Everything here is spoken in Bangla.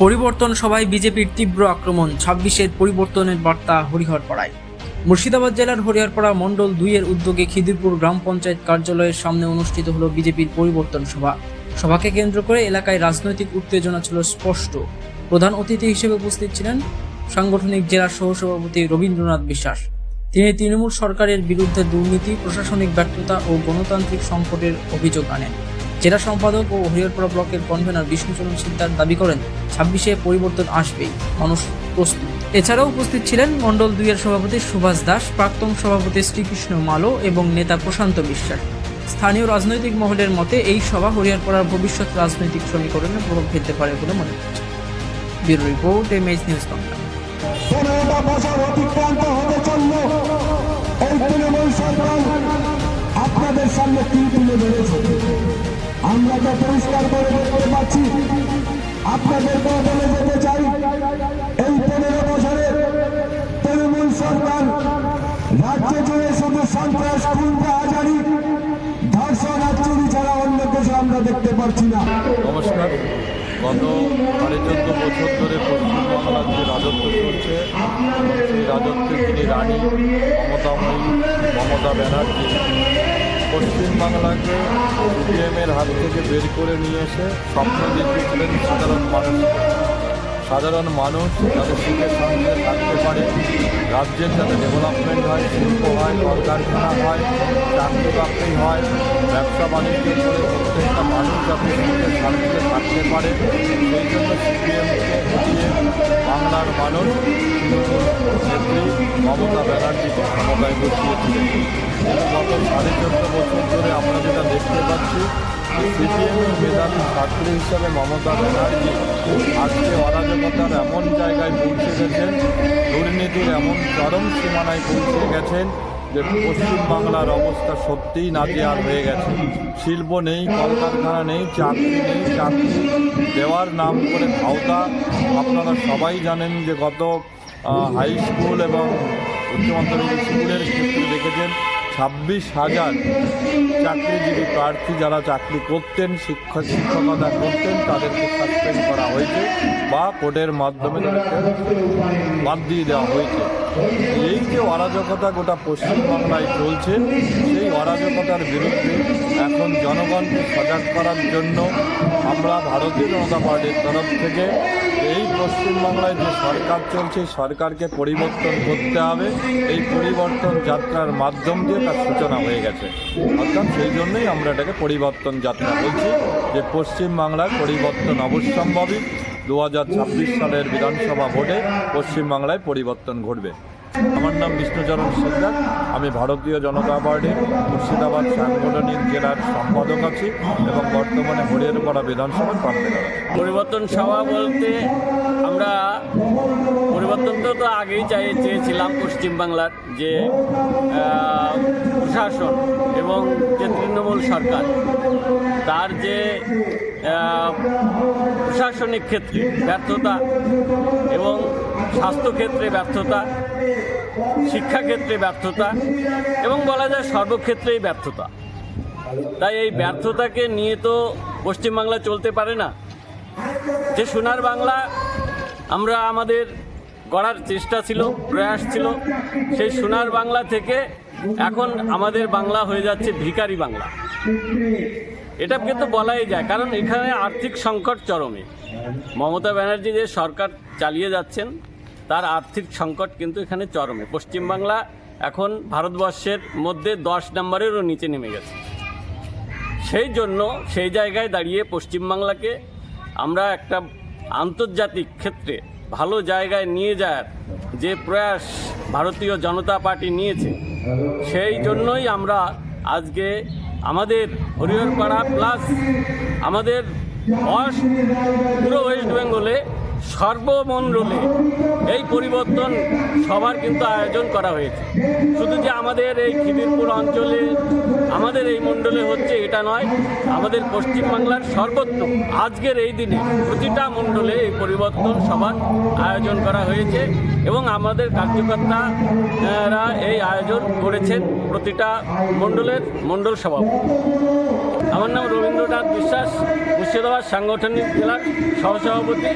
পরিবর্তন সভায় বিজেপির তীব্র আক্রমণ, ২৬-এর পরিবর্তনের বার্তা হরিহরপাড়ায়। মুর্শিদাবাদ জেলার হরিহরপাড়া মণ্ডল ২-এর উদ্যোগে খিদিরপুর গ্রাম পঞ্চায়েত কার্যালয়ের সামনে অনুষ্ঠিত হলো বিজেপির পরিবর্তন সভা। সভাকে কেন্দ্র করে এলাকায় রাজনৈতিক উত্তেজনা ছিল স্পষ্ট। প্রধান অতিথি হিসেবে উপস্থিত ছিলেন সাংগঠনিক জেলা সহসভাপতি রবীন্দ্রনাথ বিশ্বাস। তিনি তৃণমূল সরকারের বিরুদ্ধে দুর্নীতি, প্রশাসনিক ব্যর্থতা ও গণতান্ত্রিক সংকটের অভিযোগ আনেন। জেলা সম্পাদক ও হরিহরপাড়া ব্লকের কনভেনর বিষ্ণুচরণ সিকদার দাবি করেন, ২৬-এ পরিবর্তন আসবেই, মানুষ প্রস্তুত। এছাড়াও উপস্থিত ছিলেন মণ্ডল ২-এর সভাপতি সুভাষ দাস, প্রাক্তন সভাপতি শ্রীকৃষ্ণ মালো এবং নেতা প্রশান্ত বিশ্বাস। স্থানীয় রাজনৈতিক মহলের মতে এই সভা হরিহরপাড়ার ভবিষ্যৎ রাজনৈতিক সমীকরণে প্রভাব ফেলতে পারে বলে মনে হচ্ছে। Bureau report, MH news Bangla. ১৫টা বছর অতিক্রান্ত হতে চলল, এই তৃণমূল সরকার আপনাদের সামনে কি তুলে ধরেছে আমরা তো পরিষ্কার করে দেখতে পাচ্ছি। আপনাদেরকে বলে যেতে চাই, এই ১৫ বছরে তৃণমূল সরকার রাজ্য জুড়ে শুধু সন্ত্রাস, খুন, হাজারি, ধর্ষণ আর চুরি ছাড়া অন্য কিছু আমরা দেখতে পাচ্ছি না। নমস্কার। গত ১৪.৫ বছর ধরে পশ্চিমবাংলার যে রাজত্ব চলছে, সেই রাজত্বের যিনি রানী মমতা ব্যানার্জি পশ্চিমবাংলাকে সিপিএমের হাত থেকে বের করে নিয়ে এসে স্বপ্ন দেখিয়েছিলেন সাধারণ মানুষ যাতে সুখে শান্তিতে থাকতে পারে, রাজ্যের যাতে ডেভেলপমেন্ট হয়, শিল্প হয়, কলকারখানা হয়, চাকরি বাকরি হয়, ব্যবসা বাণিজ্য করে প্রত্যেকটা মানুষ যাতে সুখে শান্তিতে থাকতে পারে, সেই জন্য সিপিএমকে হটিয়ে বাংলার মানুষ নেত্রী মমতা ব্যানার্জিকে ক্ষমতায় বসিয়েছিলেন। গত ১৪.৫ বছর ধরে আমরা যেটা দেখতে পাচ্ছি, সিপিএমের মেধাবী ছাত্রী হিসাবে মমতা ব্যানার্জি আজকে অরাজকতার এমন জায়গায় পৌঁছে গেছেন, দুর্নীতির এমন চরম সীমানায় পৌঁছে গেছেন যে পশ্চিমবাংলার অবস্থা সত্যিই নাজেহাল হয়ে গেছে। শিল্প নেই, কলকারখানা নেই, চাকরি নেই, চাকরি দেওয়ার নাম করে ভাওতা। আপনারা সবাই জানেন যে গত হাই স্কুল এবং উচ্চ মাধ্যমিক স্কুলের ক্ষেত্রে দেখেছেন ২৬,০০০ চাকরিজীবী প্রার্থী যারা চাকরি করতেন, শিক্ষকতা করতেন, তাদেরকে সাসপেন্ড করা হয়েছে বা কোর্টের মাধ্যমে তাদেরকে বাদ দিয়ে দেওয়া হয়েছে। এই যে অরাজকতা গোটা পশ্চিমবাংলায় চলছে, সেই অরাজকতার বিরুদ্ধে এখন জনগণকে সজাগ করার জন্য আমরা ভারতীয় জনতা পার্টির তরফ থেকে এই পশ্চিমবাংলায় যে সরকার চলছে, সরকারকে পরিবর্তন করতে হবে। এই পরিবর্তন যাত্রার মাধ্যম দিয়ে তার সূচনা হয়ে গেছে। অর্থাৎ সেই জন্যই আমরা এটাকে পরিবর্তন যাত্রা বলছি, যে পশ্চিমবাংলার পরিবর্তন অবশ্যম্ভাবী। ২০২৬ সালের বিধানসভা ভোটে পশ্চিমবাংলায় পরিবর্তন ঘটবে। আমার নাম বিষ্ণুচরণ সিকদার, আমি ভারতীয় জনতা পার্টির মুর্শিদাবাদ সাংগঠনিক জেলার সম্পাদক আছি এবং বর্তমানে হরিহরপাড়া বিধানসভার কনভেনর আছি। পরিবর্তন সভা বলতে আমরা পরিবর্তন তো আগেই চেয়েছিলাম। পশ্চিমবাংলার যে প্রশাসন এবং যে তৃণমূল সরকার, তার যে প্রশাসনিক ক্ষেত্রে ব্যর্থতা এবং স্বাস্থ্যক্ষেত্রে ব্যর্থতা, শিক্ষাক্ষেত্রে ব্যর্থতা এবং বলা যায় সর্বক্ষেত্রেই ব্যর্থতা। তাই এই ব্যর্থতাকে নিয়ে তো পশ্চিমবাংলা চলতে পারে না। যে সোনার বাংলা আমরা আমাদের গড়ার চেষ্টা ছিল, প্রয়াস ছিল, সেই সোনার বাংলা থেকে এখন আমাদের বাংলা হয়ে যাচ্ছে ভিখারি বাংলা। এটা কিন্তু বলাই যায়, কারণ এখানে আর্থিক সংকট চরমে। মমতা ব্যানার্জি যে সরকার চালিয়ে যাচ্ছেন, তার আর্থিক সংকট কিন্তু এখানে চরমে। পশ্চিমবাংলা এখন ভারতবর্ষের মধ্যে 10 নম্বরেরও নিচে নেমে গেছে। সেই জন্য সেই জায়গায় দাঁড়িয়ে পশ্চিমবাংলাকে আমরা একটা আন্তর্জাতিক ক্ষেত্রে ভালো জায়গায় নিয়ে যাওয়ার যে প্রয়াস ভারতীয় জনতা পার্টি নিয়েছে, সেই জন্যই আমরা আজকে আমাদের হরিহরপাড়া প্লাস আমাদের পুরো ওয়েস্ট বেঙ্গলে সর্বমণ্ডলে এই পরিবর্তন সভার কিন্তু আয়োজন করা হয়েছে। শুধু যে আমাদের এই খিদিরপুর অঞ্চলে, আমাদের এই মণ্ডলে হচ্ছে এটা নয়, আমাদের পশ্চিমবাংলার সর্বত্র আজকের এই দিনে প্রতিটা মণ্ডলে এই পরিবর্তন সভার আয়োজন করা হয়েছে এবং আমাদের কার্যকর্তারা এই আয়োজন করেছেন প্রতিটা মণ্ডলের মণ্ডল সভাপতি। আমার নাম রবীন্দ্রনাথ বিশ্বাস, মুর্শিদাবাদ সাংগঠনিক জেলার সহসভাপতি।